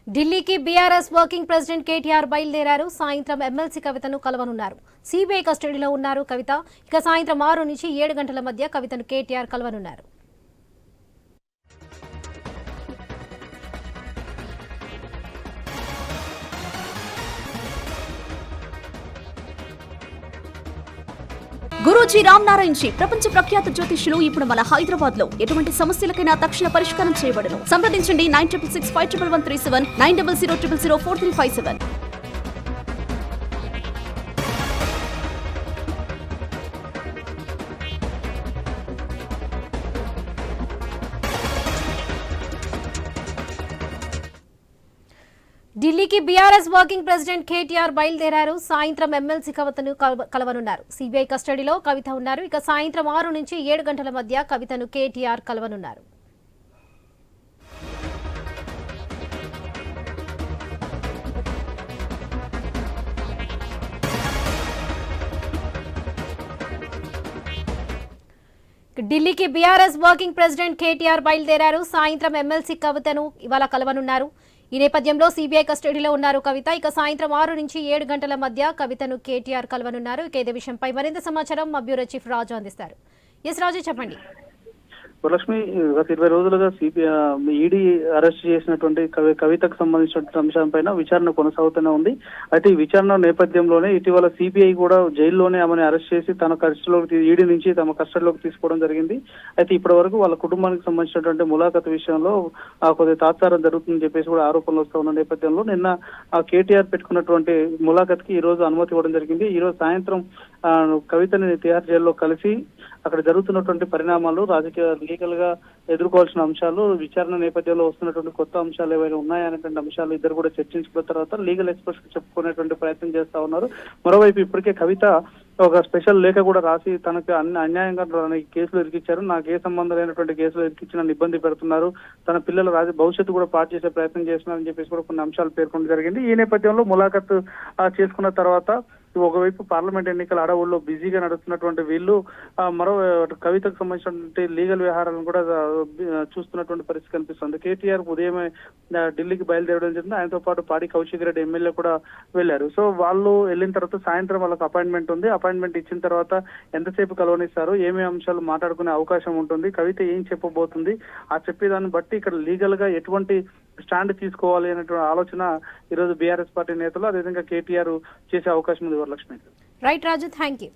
ఢిల్లీకి BRS working president KTR బయలుదేరారు. సాయంత్రం ఎమ్మెల్సీ కవితను కలవనున్నారు. సిబిఐ కస్టడీలో ఉన్నారు కవిత. ఇక సాయంత్రం 6 నుంచి 7 గంటల మధ్య కవితను కేటీఆర్ కలవనున్నారు. గురూజీ రామ్ నారాయణ్ జీ ప్రపంచ ప్రఖ్యాత జ్యోతిష్యులు ఇప్పుడు మన హైదరాబాద్ లో ఎటువంటి సమస్యలకైనా తక్షణ పరిష్కారం చేయబడును. సంప్రదించండి 96651137 9000004357. ఢిల్లీకి బీఆర్ఎస్ వర్కింగ్ ప్రెసిడెంట్ కేటీఆర్ బయలుదేరారు. సాయంత్రం ఎమ్మెల్సీ కవితను కలవనున్నారు. సిబిఐ కస్టడీలో కవిత ఉన్నారు. ఇక సాయంత్రం 6 నుంచి 7 గంటల మధ్య కవితను కేటీఆర్ కలవనున్నారు. ఢిల్లీకి బీఆర్ఎస్ వర్కింగ్ ప్రెసిడెంట్ కేటీఆర్ బయలుదేరారు. సాయంత్రం ఎమ్మెల్సీ కవితను ఇవాళ కలవనున్నారు. ఈ నేపథ్యంలో సిబిఐ కస్టడీలో ఉన్నారు కవిత. ఇక సాయంత్రం 6 నుంచి 7 గంటల మధ్య కవితను కేటీఆర్ కలవనున్నారు. ఇక ఇదే విషయంపై మరింత సమాచారం మా బ్యూరో చీఫ్ రాజు అందిస్తారు. ఎస్ రాజు, చెప్పండి. వరలక్ష్మి, గత 20 రోజులుగా ఈడీ అరెస్ట్ చేసినటువంటి కవితకు సంబంధించిన అంశంపైన విచారణ కొనసాగుతూనే ఉంది. అయితే ఈ విచారణ నేపథ్యంలోనే ఇటీవల సిబిఐ కూడా జైల్లోనే ఆమెను అరెస్ట్ చేసి తన కస్టడీలోకి ఈడీ నుంచి తమ కస్టడీలోకి తీసుకోవడం జరిగింది. అయితే ఇప్పటి వరకు వాళ్ళ కుటుంబానికి సంబంధించినటువంటి ములాఖత్ విషయంలో కొద్దిగా తాత్సారం జరుగుతుందని చెప్పేసి కూడా ఆరోపణలు వస్తూ ఉన్న నేపథ్యంలో నిన్న కేటీఆర్ పెట్టుకున్నటువంటి ములాఖత్కి ఈ రోజు అనుమతి ఇవ్వడం జరిగింది. ఈ రోజు సాయంత్రం కవితని తిహార్ జైల్లో కలిసి అక్కడ జరుగుతున్నటువంటి పరిణామాలు, రాజకీయ లీగల్ గా ఎదుర్కోవాల్సిన అంశాలు, విచారణ నేపథ్యంలో వస్తున్నటువంటి కొత్త అంశాలు ఏవైనా ఉన్నాయనేటువంటి అంశాలు ఇద్దరు కూడా చర్చించుకున్న తర్వాత లీగల్ ఎక్స్పర్ట్స్ చెప్పుకునేటువంటి ప్రయత్నం చేస్తా ఉన్నారు. మరోవైపు ఇప్పటికే కవిత ఒక స్పెషల్ లేఖ కూడా రాసి తనకు అన్యాయంగా కేసులు ఇరికిచ్చారు, నాకు ఏ సంబంధం లేనటువంటి కేసులు ఇరికించి నన్ను ఇబ్బంది పెడుతున్నారు, తన పిల్లల భవిష్యత్తు కూడా పాటు చేసే ప్రయత్నం చేస్తున్నారని చెప్పేసి కూడా కొన్ని అంశాలు పేర్కొనడం జరిగింది. ఈ నేపథ్యంలో ములాఖత్ చేసుకున్న తర్వాత ఒకవైపు పార్లమెంట్ ఎన్నికల అడవుల్లో బిజీగా నడుస్తున్నటువంటి వీళ్ళు మరో కవితకు సంబంధించినటువంటి లీగల్ వ్యవహారాలను కూడా చూస్తున్నటువంటి పరిస్థితి కనిపిస్తుంది. కేటీఆర్ ఉదయమే ఢిల్లీకి బయలుదేరడం జరిగింది. ఆయనతో పాటు పాడి కౌశిక్ రెడ్డి ఎమ్మెల్యే కూడా వెళ్లారు. సో వాళ్ళు వెళ్ళిన తర్వాత సాయంత్రం వాళ్ళకి అపాయింట్మెంట్ ఉంది. అపాయింట్మెంట్ ఇచ్చిన తర్వాత ఎంతసేపు కలవనిస్తారు, ఏమేమి అంశాలు మాట్లాడుకునే అవకాశం ఉంటుంది, కవిత ఏం చెప్పబోతుంది, ఆ చెప్పేదాన్ని బట్టి ఇక్కడ లీగల్ గా ఎటువంటి స్టాండ్ తీసుకోవాలి అనేటువంటి ఆలోచన ఈరోజు బీఆర్ఎస్ పార్టీ నేతలు అదేవిధంగా కేటీఆర్ చేసే అవకాశం ఉంది. Varalakshmi. Right Raju, thank you.